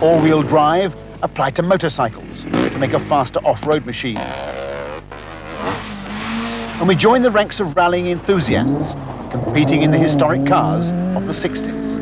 all-wheel drive applied to motorcycles to make a faster off-road machine. And we join the ranks of rallying enthusiasts competing in the historic cars of the 60s.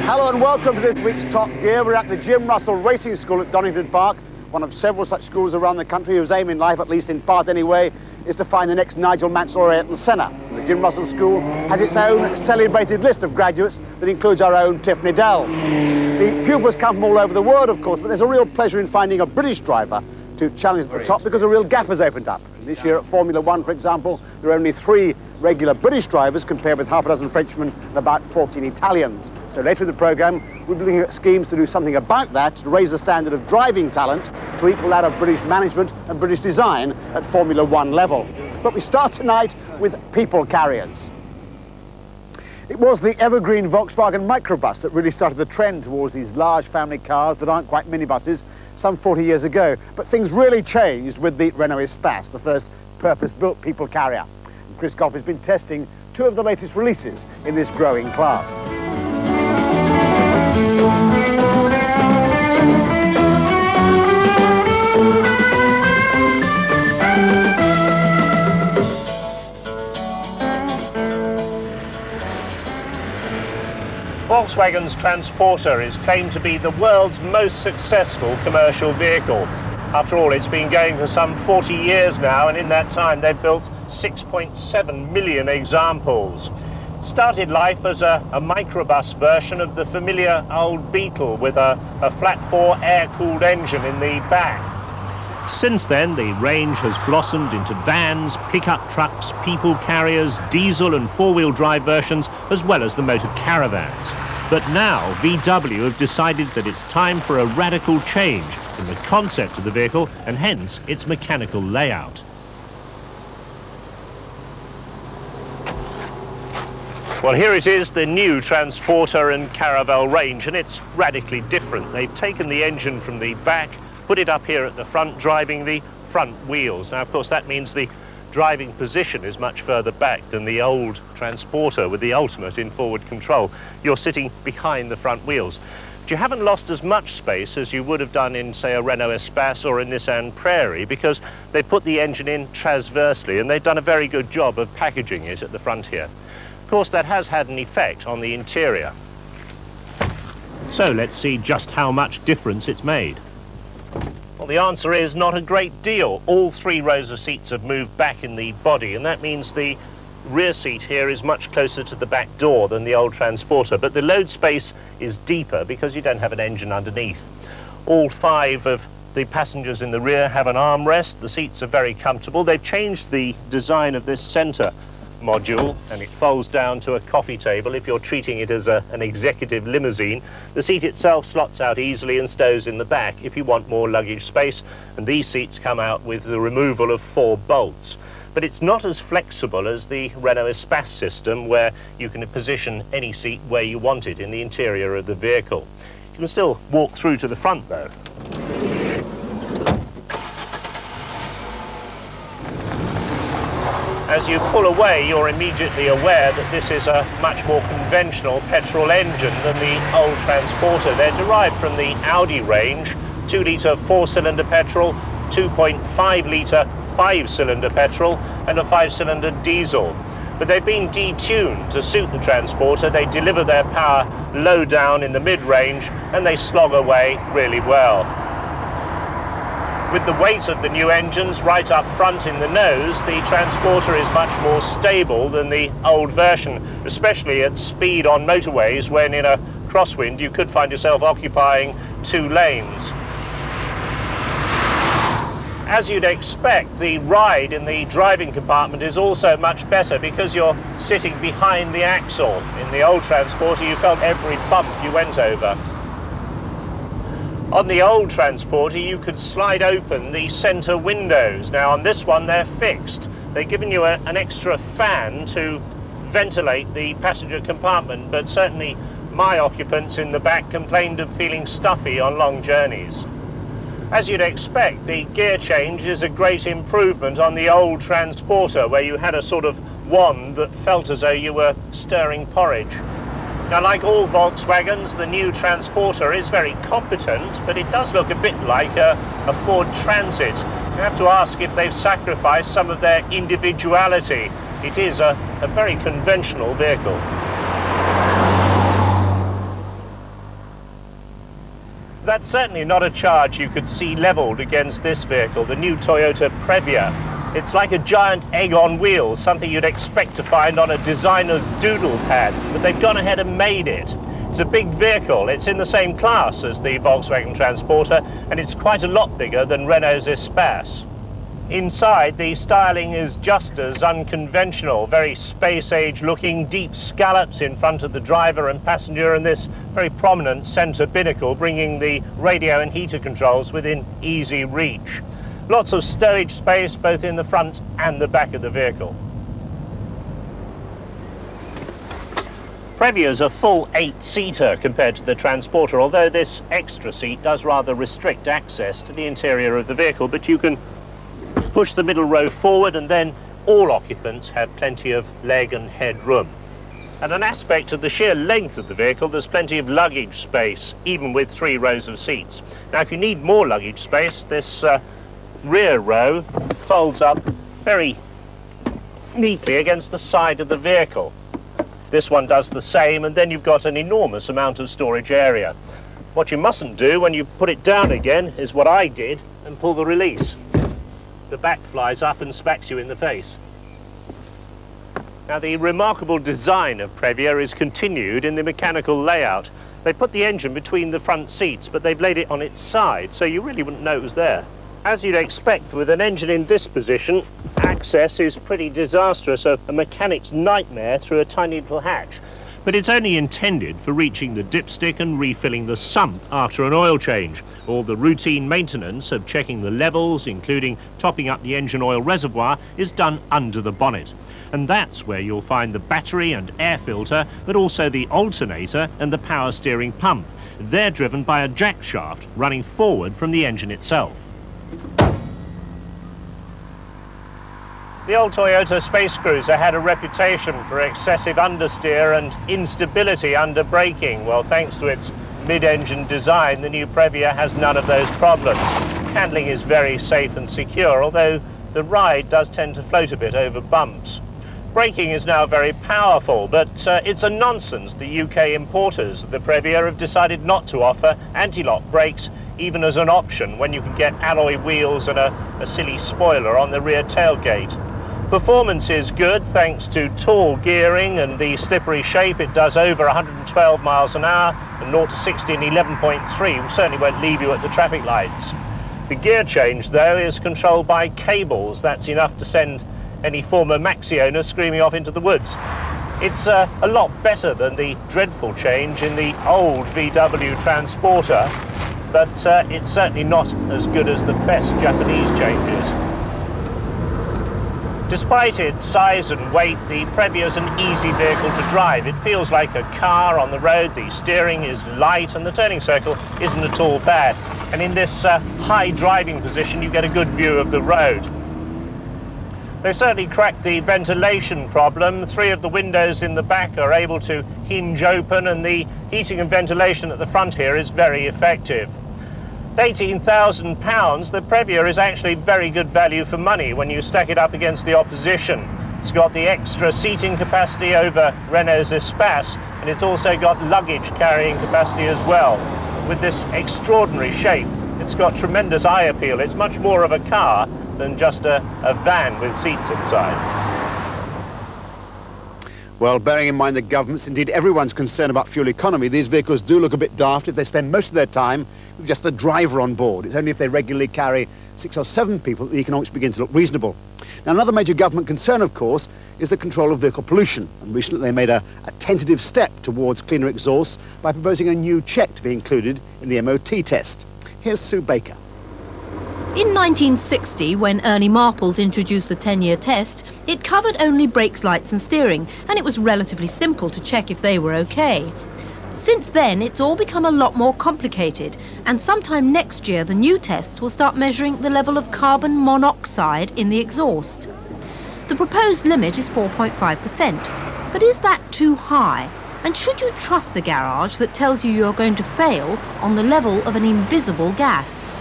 Hello and welcome to this week's Top Gear. We're at the Jim Russell Racing School at Donington Park, one of several such schools around the country whose aim in life, at least in part anyway, is to find the next Nigel Mansell or Ayrton Senna. The Jim Russell School has its own celebrated list of graduates that includes our own Tiffany Dell. The pupils come from all over the world, of course, but there's a real pleasure in finding a British driver to challenge at the top because a real gap has opened up. This year at Formula One, for example, there are only 3 regular British drivers compared with half a dozen Frenchmen and about 14 Italians. So later in the programme, we'll be looking at schemes to do something about that, to raise the standard of driving talent to equal that of British management and British design at Formula One level. But we start tonight with people carriers. It was the evergreen Volkswagen microbus that really started the trend towards these large family cars that aren't quite minibuses some 40 years ago. But things really changed with the Renault Espace, the first purpose-built people carrier. And Chris Goff has been testing 2 of the latest releases in this growing class. Volkswagen's Transporter is claimed to be the world's most successful commercial vehicle. After all, it's been going for some 40 years now, and in that time they've built 6.7 million examples. Started life as a microbus version of the familiar old Beetle with a flat-4 air-cooled engine in the back. Since then, the range has blossomed into vans, pickup trucks, people carriers, diesel and 4-wheel drive versions, as well as the motor caravans. But now, VW have decided that it's time for a radical change in the concept of the vehicle and hence its mechanical layout. Well, here it is, the new Transporter and Caravelle range, and it's radically different. They've taken the engine from the back, put it up here at the front, driving the front wheels. Now, of course, that means the driving position is much further back than the old Transporter with the Ultimate in forward control. You're sitting behind the front wheels. But you haven't lost as much space as you would have done in, say, a Renault Espace or a Nissan Prairie, because they put the engine in transversely, and they've done a very good job of packaging it at the front here. Of course, that has had an effect on the interior. So let's see just how much difference it's made. Well, the answer is not a great deal. All 3 rows of seats have moved back in the body, and that means the rear seat here is much closer to the back door than the old Transporter, but the load space is deeper because you don't have an engine underneath. All 5 of the passengers in the rear have an armrest. The seats are very comfortable. They've changed the design of this centre module, and it folds down to a coffee table if you're treating it as an executive limousine. The seat itself slots out easily and stows in the back if you want more luggage space, and these seats come out with the removal of 4 bolts. But it's not as flexible as the Renault Espace system, where you can position any seat where you want it in the interior of the vehicle. You can still walk through to the front though. As you pull away, you're immediately aware that this is a much more conventional petrol engine than the old Transporter. They're derived from the Audi range, 2-litre 4-cylinder petrol, 2.5-litre 5-cylinder petrol, and a 5-cylinder diesel. But they've been detuned to suit the Transporter. They deliver their power low down in the mid-range, and they slog away really well. With the weight of the new engines right up front in the nose, the Transporter is much more stable than the old version, especially at speed on motorways when in a crosswind you could find yourself occupying 2 lanes. As you'd expect, the ride in the driving compartment is also much better because you're sitting behind the axle. In the old Transporter, you felt every bump you went over. On the old Transporter, you could slide open the centre windows. Now, on this one, they're fixed. They've given you an extra fan to ventilate the passenger compartment, but certainly my occupants in the back complained of feeling stuffy on long journeys. As you'd expect, the gear change is a great improvement on the old Transporter, where you had a sort of wand that felt as though you were stirring porridge. Now, like all Volkswagens, the new Transporter is very competent, but it does look a bit like a Ford Transit. You have to ask if they've sacrificed some of their individuality. It is a very conventional vehicle. That's certainly not a charge you could see levelled against this vehicle, the new Toyota Previa. It's like a giant egg on wheels, something you'd expect to find on a designer's doodle pad, but they've gone ahead and made it. It's a big vehicle. It's in the same class as the Volkswagen Transporter, and it's quite a lot bigger than Renault's Espace. Inside, the styling is just as unconventional, very space-age looking, deep scallops in front of the driver and passenger, and this very prominent centre binnacle bringing the radio and heater controls within easy reach. Lots of stowage space both in the front and the back of the vehicle. Previa is a full 8-seater compared to the Transporter, although this extra seat does rather restrict access to the interior of the vehicle, but you can push the middle row forward and then all occupants have plenty of leg and head room. And an aspect of the sheer length of the vehicle, there's plenty of luggage space, even with 3 rows of seats. Now, if you need more luggage space, this rear row folds up very neatly against the side of the vehicle. This one does the same, and then you've got an enormous amount of storage area. What you mustn't do when you put it down again is what I did and pull the release. The back flies up and smacks you in the face. Now, the remarkable design of Previa is continued in the mechanical layout. They put the engine between the front seats, but they've laid it on its side, so you really wouldn't know it was there. As you'd expect, with an engine in this position, access is pretty disastrous, a mechanic's nightmare through a tiny little hatch. But it's only intended for reaching the dipstick and refilling the sump after an oil change. All the routine maintenance of checking the levels, including topping up the engine oil reservoir, is done under the bonnet. And that's where you'll find the battery and air filter, but also the alternator and the power steering pump. They're driven by a jack shaft running forward from the engine itself. The old Toyota Space Cruiser had a reputation for excessive understeer and instability under braking. Well, thanks to its mid-engine design, the new Previa has none of those problems. Handling is very safe and secure, although the ride does tend to float a bit over bumps. Braking is now very powerful, but it's a nonsense the UK importers of the Previa have decided not to offer anti-lock brakes even as an option when you can get alloy wheels and a silly spoiler on the rear tailgate. Performance is good thanks to tall gearing and the slippery shape. It does over 112 miles an hour and 0 to 60 in 11.3. Certainly won't leave you at the traffic lights. The gear change, though, is controlled by cables. That's enough to send any former Maxi owner screaming off into the woods. It's a lot better than the dreadful change in the old VW Transporter, but it's certainly not as good as the best Japanese changes. Despite its size and weight, the Previa is an easy vehicle to drive. It feels like a car on the road, the steering is light, and the turning circle isn't at all bad. And in this high driving position, you get a good view of the road. They've certainly cracked the ventilation problem. 3 of the windows in the back are able to hinge open, and the heating and ventilation at the front here is very effective. £18,000, the Previa is actually very good value for money when you stack it up against the opposition. It's got the extra seating capacity over Renault's Espace, and it's also got luggage carrying capacity as well. With this extraordinary shape, it's got tremendous eye appeal. It's much more of a car than just a van with seats inside. Well, bearing in mind the government's, indeed everyone's concerned about fuel economy, these vehicles do look a bit daft if they spend most of their time with just the driver on board. It's only if they regularly carry 6 or 7 people that the economics begin to look reasonable. Now, another major government concern, of course, is the control of vehicle pollution. And recently they made a tentative step towards cleaner exhausts by proposing a new check to be included in the MOT test. Here's Sue Baker. In 1960, when Ernie Marples introduced the 10-year test, it covered only brakes, lights and steering, and it was relatively simple to check if they were okay. Since then, it's all become a lot more complicated, and sometime next year the new tests will start measuring the level of carbon monoxide in the exhaust. The proposed limit is 4.5%, but is that too high? And should you trust a garage that tells you you're going to fail on the level of an invisible gas?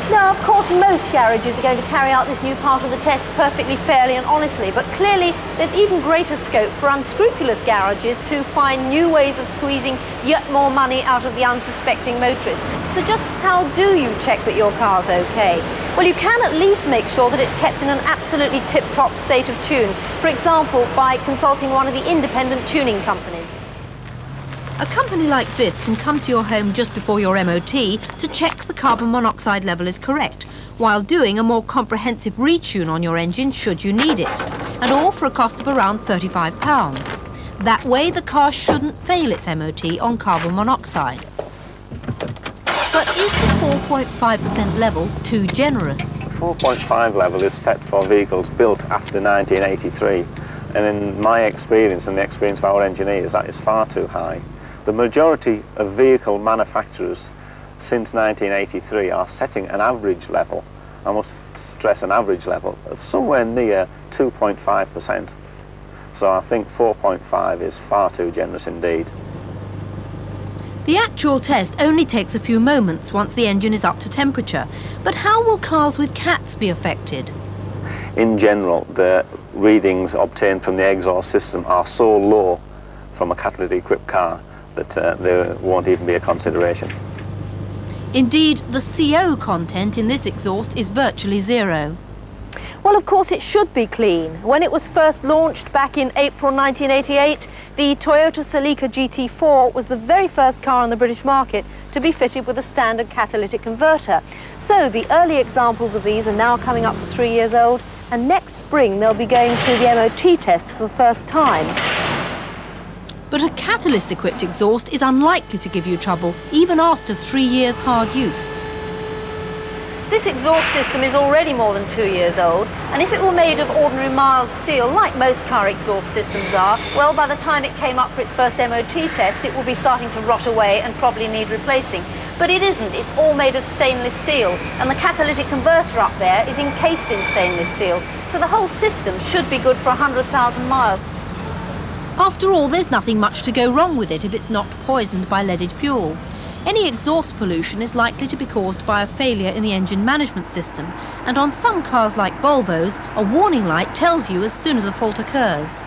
Now, of course, most garages are going to carry out this new part of the test perfectly fairly and honestly, but clearly there's even greater scope for unscrupulous garages to find new ways of squeezing yet more money out of the unsuspecting motorist. So just how do you check that your car's okay? Well, you can at least make sure that it's kept in an absolutely tip-top state of tune, for example, by consulting one of the independent tuning companies. A company like this can come to your home just before your MOT to check the carbon monoxide level is correct, while doing a more comprehensive retune on your engine should you need it, and all for a cost of around £35. That way the car shouldn't fail its MOT on carbon monoxide. But is the 4.5% level too generous? 4.5 level is set for vehicles built after 1983, and in my experience and the experience of our engineers, that is far too high. The majority of vehicle manufacturers since 1983 are setting an average level, I must stress an average level, of somewhere near 2.5%. So I think 4.5 is far too generous indeed. The actual test only takes a few moments once the engine is up to temperature. But how will cars with CATs be affected? In general, the readings obtained from the exhaust system are so low from a catalytically equipped car that there won't even be a consideration. Indeed, the CO content in this exhaust is virtually zero. Well, of course, it should be clean. When it was first launched back in April 1988, the Toyota Celica GT4 was the very first car on the British market to be fitted with a standard catalytic converter. So the early examples of these are now coming up for 3 years old, and next spring they'll be going through the MOT test for the first time. But a catalyst-equipped exhaust is unlikely to give you trouble, even after 3 years hard use. This exhaust system is already more than 2 years old, and if it were made of ordinary mild steel, like most car exhaust systems are, well, by the time it came up for its first MOT test, it will be starting to rot away and probably need replacing. But it isn't. It's all made of stainless steel, and the catalytic converter up there is encased in stainless steel, so the whole system should be good for 100,000 miles. After all, there's nothing much to go wrong with it if it's not poisoned by leaded fuel. Any exhaust pollution is likely to be caused by a failure in the engine management system, and on some cars like Volvo's, a warning light tells you as soon as a fault occurs.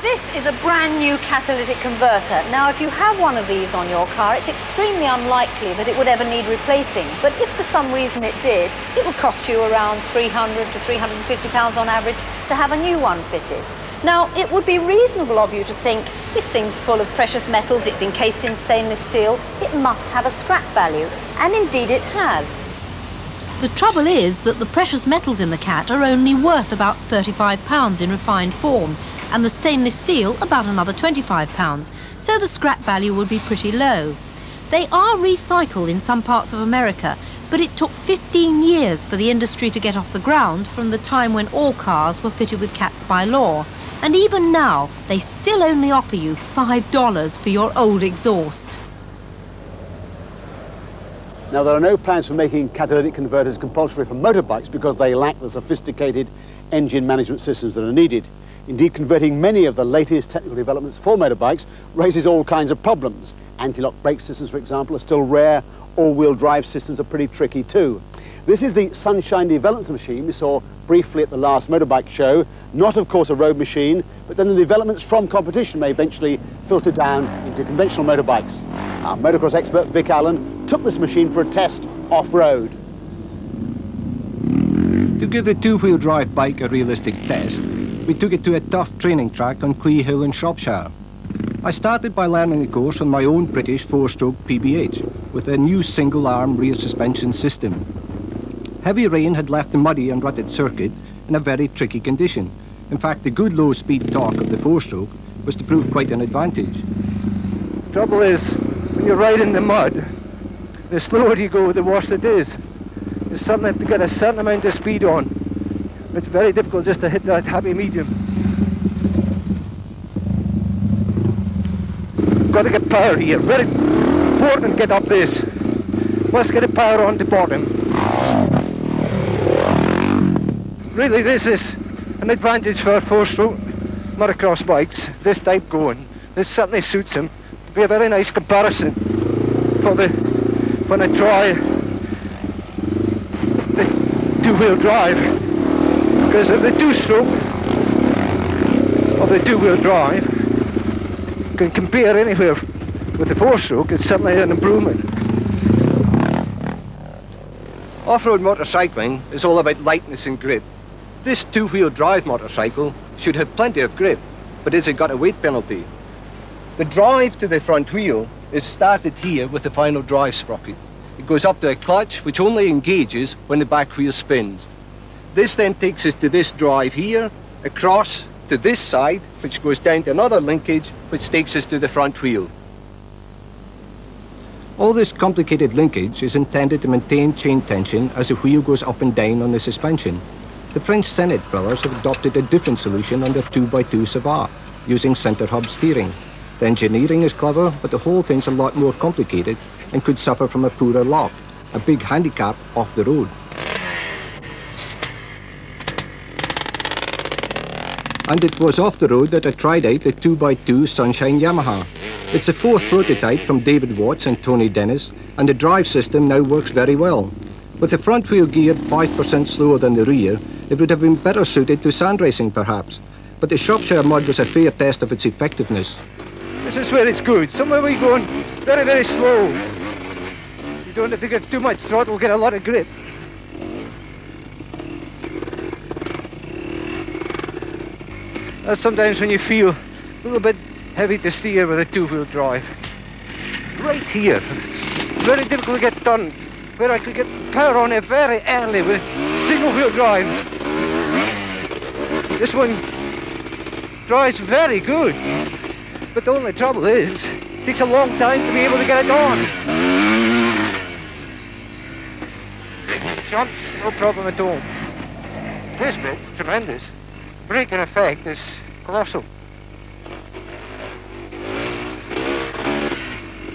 This is a brand new catalytic converter. Now, if you have one of these on your car, it's extremely unlikely that it would ever need replacing. But if for some reason it did, it would cost you around £300 to £350 on average to have a new one fitted. Now, it would be reasonable of you to think, this thing's full of precious metals, it's encased in stainless steel, it must have a scrap value. And indeed it has. The trouble is that the precious metals in the CAT are only worth about £35 in refined form, and the stainless steel about another £25, so the scrap value would be pretty low. They are recycled in some parts of America, but it took 15 years for the industry to get off the ground from the time when all cars were fitted with CATs by law. And even now, they still only offer you $5 for your old exhaust. Now, there are no plans for making catalytic converters compulsory for motorbikes because they lack the sophisticated engine management systems that are needed. Indeed, converting many of the latest technical developments for motorbikes raises all kinds of problems. Anti-lock brake systems, for example, are still rare. All-wheel drive systems are pretty tricky too. This is the Sunshine Development Machine we saw briefly at the last motorbike show. Not, of course, a road machine, but then the developments from competition may eventually filter down into conventional motorbikes. Our motocross expert, Vic Allen, took this machine for a test off-road. To give the two-wheel drive bike a realistic test, we took it to a tough training track on Clee Hill in Shropshire. I started by learning the course on my own British four-stroke PBH with a new single-arm rear suspension system. Heavy rain had left the muddy and rutted circuit in a very tricky condition. In fact, the good low-speed torque of the four-stroke was to prove quite an advantage. Trouble is, when you ride in the mud, the slower you go, the worse it is. You suddenly have to get a certain amount of speed on. It's very difficult just to hit that happy medium. Got to get power here. Very important to get up this. Let's get the power on the bottom. Really, this is an advantage for four-stroke motocross bikes, this type going. this certainly suits him. It'll be a very nice comparison for when I try the two-wheel drive, because of the two-stroke of the two-wheel drive, you can compare anywhere with the four-stroke. It's certainly an improvement. Off-road motorcycling is all about lightness and grip. This two-wheel drive motorcycle should have plenty of grip, but has it got a weight penalty? The drive to the front wheel is started here with the final drive sprocket. It goes up to a clutch which only engages when the back wheel spins. This then takes us to this drive here, across to this side, which goes down to another linkage which takes us to the front wheel. All this complicated linkage is intended to maintain chain tension as the wheel goes up and down on the suspension. The French Sennett brothers have adopted a different solution on their 2x2 Savate, using centre hub steering. The engineering is clever, but the whole thing's a lot more complicated and could suffer from a poorer lock, a big handicap off the road. And it was off the road that I tried out the 2x2 Sunshine Yamaha. It's a fourth prototype from David Watts and Tony Dennis, and the drive system now works very well. With the front wheel geared 5% slower than the rear, it would have been better suited to sand racing perhaps, but the Shropshire mud was a fair test of its effectiveness. This is where it's good. Somewhere we're going very, very slow. You don't have to give too much throttle, get a lot of grip. That's sometimes when you feel a little bit heavy to steer with a two-wheel drive. Right here, it's very difficult to get done, where I could get power on it very early with single-wheel drive. This one drives very good, but the only trouble is, it takes a long time to be able to get it on. Jumps, no problem at all. This bit's tremendous. Braking effect is colossal.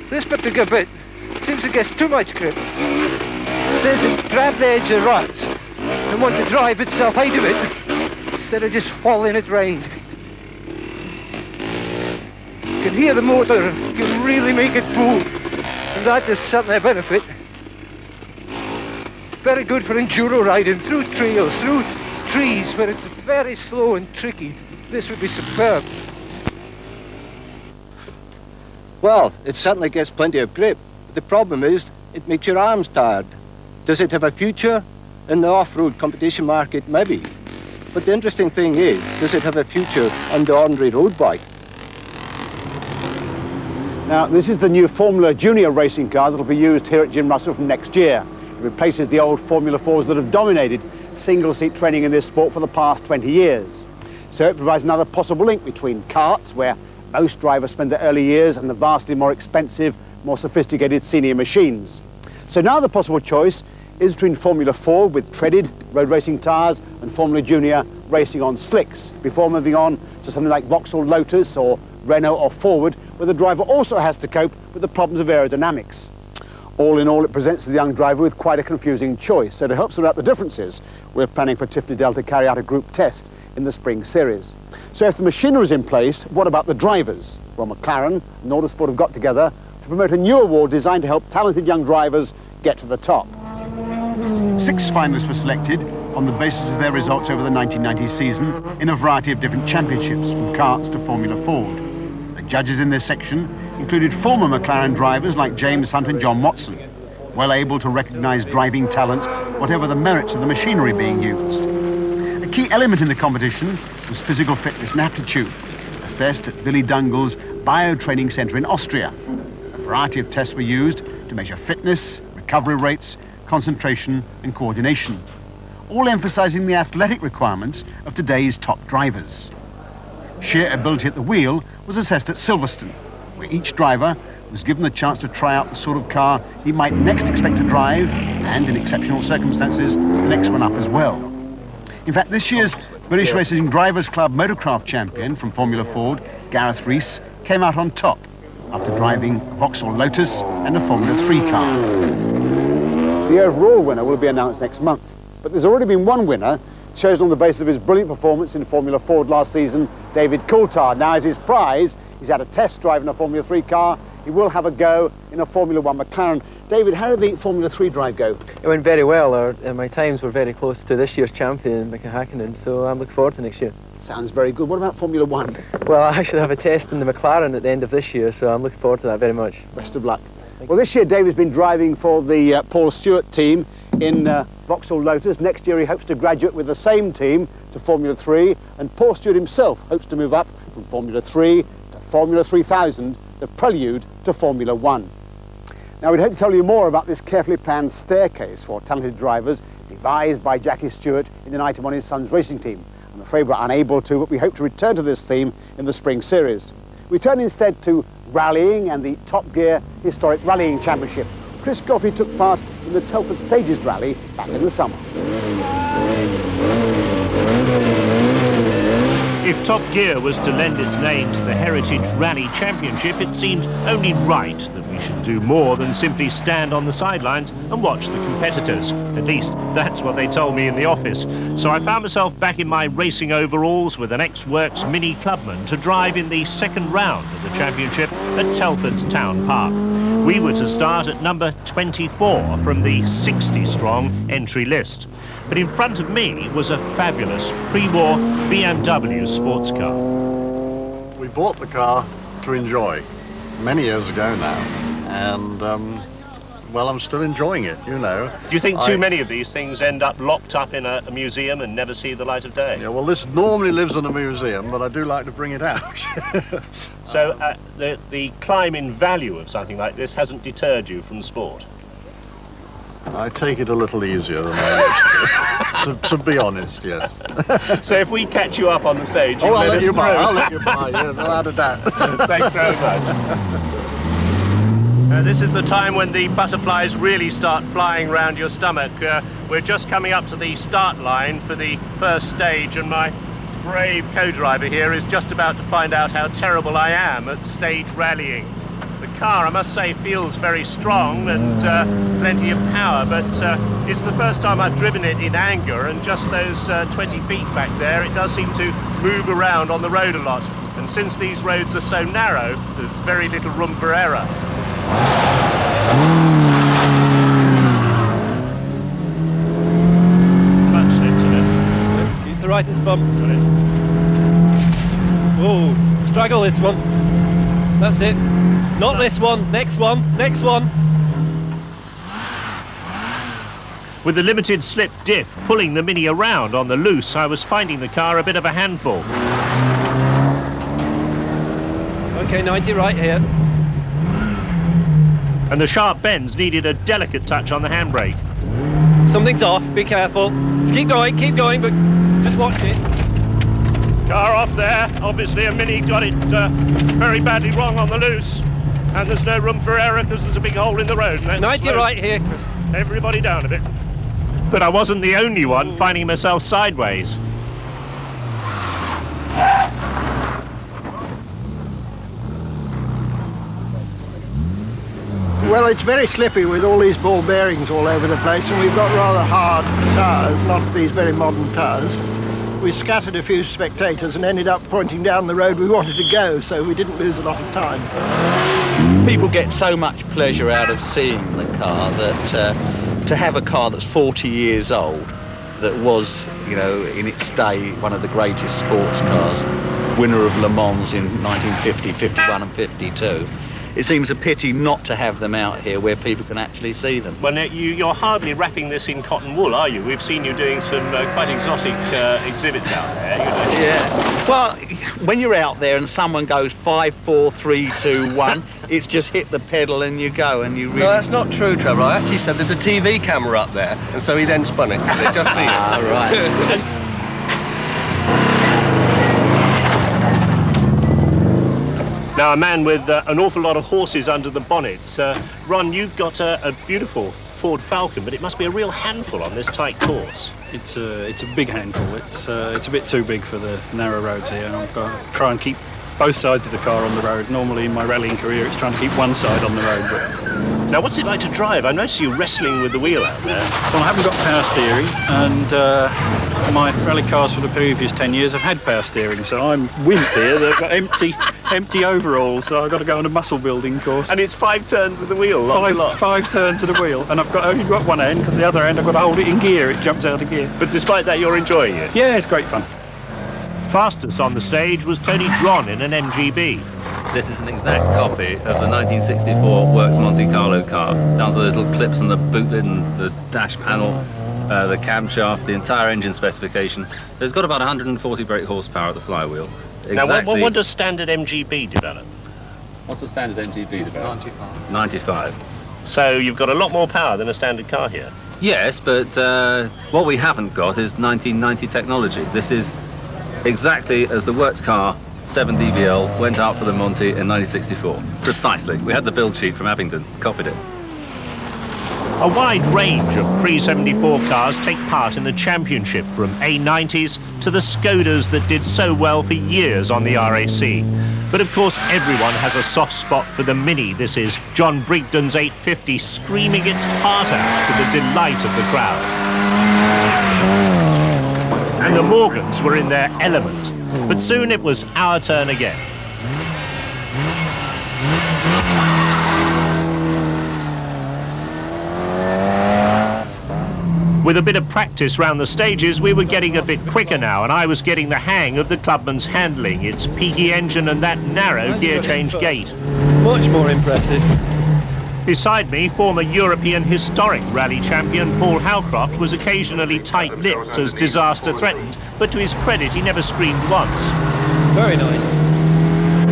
This particular bit seems to get too much grip. There's a grab the edge of ruts and want to drive itself out of it instead of just following it round. You can hear the motor, you can really make it pull, and that is certainly a benefit. Very good for enduro riding through trails, through trees where it's very slow and tricky. This would be superb. Well, it certainly gets plenty of grip. The problem is, it makes your arms tired. Does it have a future in the off-road competition market? Maybe. But the interesting thing is, does it have a future on the ordinary road bike? Now, this is the new Formula Junior racing car that will be used here at Jim Russell from next year. It replaces the old Formula 4s that have dominated single-seat training in this sport for the past 20 years. So it provides another possible link between karts, where most drivers spend their early years, and the vastly more expensive, more sophisticated senior machines. So now the possible choice is between Formula 4 with treaded road racing tyres and Formula Junior racing on slicks, before moving on to something like Vauxhall Lotus or Renault or Forward, where the driver also has to cope with the problems of aerodynamics. All in all, it presents the young driver with quite a confusing choice. So to help sort out the differences, we're planning for Tiffany Dell to carry out a group test in the spring series. So if the machinery is in place, what about the drivers? Well, McLaren and Autosport have got together to promote a new award designed to help talented young drivers get to the top. 6 finalists were selected on the basis of their results over the 1990 season in a variety of different championships, from karts to Formula Ford. The judges in this section included former McLaren drivers like James Hunt and John Watson, well able to recognise driving talent, whatever the merits of the machinery being used. A key element in the competition was physical fitness and aptitude, assessed at Billy Dungall's Bio-Training Centre in Austria. A variety of tests were used to measure fitness, recovery rates, concentration and coordination, all emphasising the athletic requirements of today's top drivers. Sheer ability at the wheel was assessed at Silverstone, where each driver was given the chance to try out the sort of car he might next expect to drive, and in exceptional circumstances, the next one up as well. In fact, this year's British Racing Drivers Club Motorcraft champion from Formula Ford, Gareth Rees, came out on top after driving a Vauxhall Lotus and a Formula 3 car. The overall winner will be announced next month, but there's already been one winner chosen on the basis of his brilliant performance in Formula Ford last season, David Coulthard. Now, as his prize, he's had a test drive in a Formula 3 car. He will have a go in a Formula 1 McLaren. David, how did the Formula 3 drive go? It went very well. My times were very close to this year's champion, Mika Häkkinen, so I'm looking forward to next year. Sounds very good. What about Formula 1? Well, I actually have a test in the McLaren at the end of this year, so I'm looking forward to that very much. Best of luck. Well, this year David's been driving for the Paul Stewart team in Vauxhall Lotus. Next year he hopes to graduate with the same team to Formula 3, and Paul Stewart himself hopes to move up from Formula 3 to Formula 3000, the prelude to Formula 1. Now, we'd hope to tell you more about this carefully planned staircase for talented drivers devised by Jackie Stewart in an item on his son's racing team. I'm afraid we're unable to, but we hope to return to this theme in the spring series. We turn instead to rallying and the Top Gear Historic Rallying Championship. Chris Goffey took part in the Telford Stages Rally back in the summer. If Top Gear was to lend its name to the Heritage Rally Championship, it seemed only right that we should do more than simply stand on the sidelines and watch the competitors. At least, that's what they told me in the office. So I found myself back in my racing overalls with an ex-works Mini Clubman to drive in the second round of the championship at Telford's Town Park. We were to start at number 24 from the 60-strong entry list. But in front of me was a fabulous pre-war BMW sports car. We bought the car to enjoy many years ago now, and well, I'm still enjoying it, you know. Do you think too many of these things end up locked up in a museum and never see the light of day? Yeah, well, this normally lives in a museum, but I do like to bring it out. So the climb in value of something like this hasn't deterred you from sport? I take it a little easier than I used to be honest, yes. So if we catch you up on the stage, I'll let you by, yeah, without a doubt. Thanks very much. This is the time when the butterflies really start flying around your stomach. We're just coming up to the start line for the first stage, and my brave co-driver here is just about to find out how terrible I am at stage rallying. The car, I must say, feels very strong and plenty of power, but it's the first time I've driven it in anger, and just those 20 feet back there, it does seem to move around on the road a lot. And since these roads are so narrow, there's very little room for error. Clutch slips a bit. Use the right bump. Oh, struggle this one. That's it. Not this one, next one, next one. With the limited slip diff pulling the Mini around on the loose, I was finding the car a bit of a handful. Okay, 90 right here. And the sharp bends needed a delicate touch on the handbrake. Something's off, be careful. Keep going, but just watch it. Car off there. Obviously a Mini got it very badly wrong on the loose. And there's no room for error because there's a big hole in the road. 90 right here, Chris. Everybody down a bit. But I wasn't the only one finding myself sideways. Well, it's very slippy with all these ball bearings all over the place, and we've got rather hard tyres, not these very modern tyres. We scattered a few spectators and ended up pointing down the road we wanted to go, so we didn't lose a lot of time. People get so much pleasure out of seeing the car that to have a car that's 40 years old, that was, you know, in its day one of the greatest sports cars, winner of Le Mans in 1950, 51 and 52. It seems a pity not to have them out here where people can actually see them. Well, you're hardly wrapping this in cotton wool, are you? We've seen you doing some quite exotic exhibits out there. You know? Yeah. Well, when you're out there and someone goes 5, 4, 3, 2, 1, it's just hit the pedal and you go, and you really... No, that's not true, Trevor. I actually said there's a TV camera up there, and so he then spun it. So just for you. Ah, right. Now, a man with an awful lot of horses under the bonnet. Ron, you've got a beautiful Ford Falcon, but it must be a real handful on this tight course. It's a big handful. It's a bit too big for the narrow roads here, and I've got to try and keep both sides of the car on the road. Normally in my rallying career, it's trying to keep one side on the road. But... Now, what's it like to drive? I noticed you wrestling with the wheel out there. Well, I haven't got power steering, and My rally cars for the previous 10 years have had power steering, so I'm wimp here. They've got empty overalls, so I've got to go on a muscle building course. And it's 5 turns of the wheel, five turns of the wheel, and I've only got one end, and the other end I've got to hold it in gear. It jumps out of gear. But despite that, you're enjoying it? Yeah, it's great fun. Fastest on the stage was Tony Dron in an MGB. This is an exact copy of the 1964 Works Monte Carlo car, down to the little clips on the boot lid and the dash panel, the camshaft, the entire engine specification. It's got about 140 brake horsepower at the flywheel. Exactly. Now, what does standard MGB develop? What's a standard MGB develop? 95. So you've got a lot more power than a standard car here? Yes, but what we haven't got is 1990 technology. This is exactly as the Works car 7 DBL went out for the Monte in 1964. Precisely. We had the build sheet from Abingdon, copied it. A wide range of pre-74 cars take part in the championship, from A90s to the Skodas that did so well for years on the RAC. But of course everyone has a soft spot for the Mini. This is John Brigden's 850 screaming its heart out to the delight of the crowd. And the Morgans were in their element. But soon it was our turn again. With a bit of practice round the stages, we were getting a bit quicker now, and I was getting the hang of the Clubman's handling, its peaky engine and that narrow gear change gate. Much more impressive. Beside me, former European historic rally champion Paul Howcroft was occasionally tight-lipped as disaster threatened, but to his credit, he never screamed once. Very nice.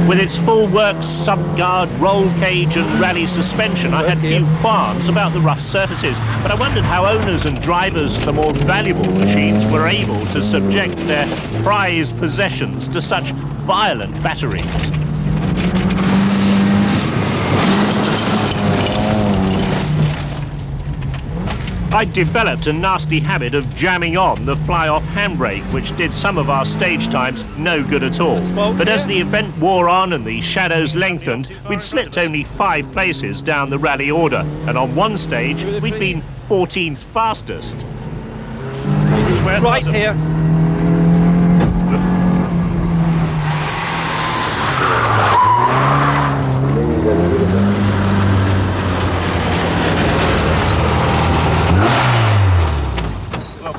With its full Works subguard, roll cage and rally suspension, I had few qualms about the rough surfaces, but I wondered how owners and drivers of the more valuable machines were able to subject their prized possessions to such violent batterings. I developed a nasty habit of jamming on the fly-off handbrake, which did some of our stage times no good at all. But as the event wore on and the shadows lengthened, we'd slipped only 5 places down the rally order, and on one stage we'd been 14th fastest. Right here.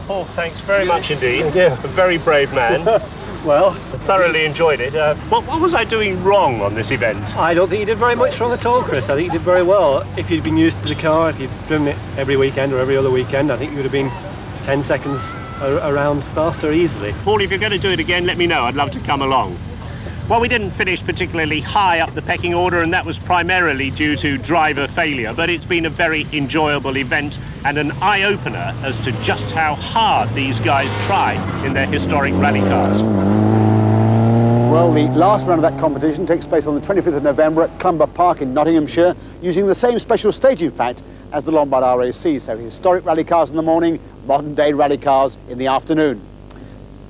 Paul, thanks very much indeed. Thank you. A very brave man. Well, thoroughly enjoyed it. What was I doing wrong on this event? I don't think you did very much wrong at all, Chris. I think you did very well. If you'd been used to the car, if you'd driven it every weekend or every other weekend, I think you would have been 10 seconds around faster easily. Paul, if you're going to do it again, let me know. I'd love to come along. Well, we didn't finish particularly high up the pecking order, and that was primarily due to driver failure, but it's been a very enjoyable event and an eye-opener as to just how hard these guys try in their historic rally cars. Well, the last round of that competition takes place on the 25th of November at Clumber Park in Nottinghamshire, using the same special stage, in fact, as the Lombard RAC. So historic rally cars in the morning, modern-day rally cars in the afternoon.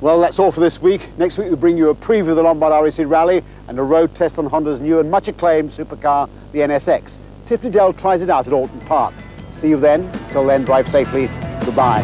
Well, that's all for this week. Next week, we'll bring you a preview of the Lombard RAC Rally and a road test on Honda's new and much acclaimed supercar, the NSX. Tiffany Dell tries it out at Alton Park. See you then. Till then, drive safely. Goodbye.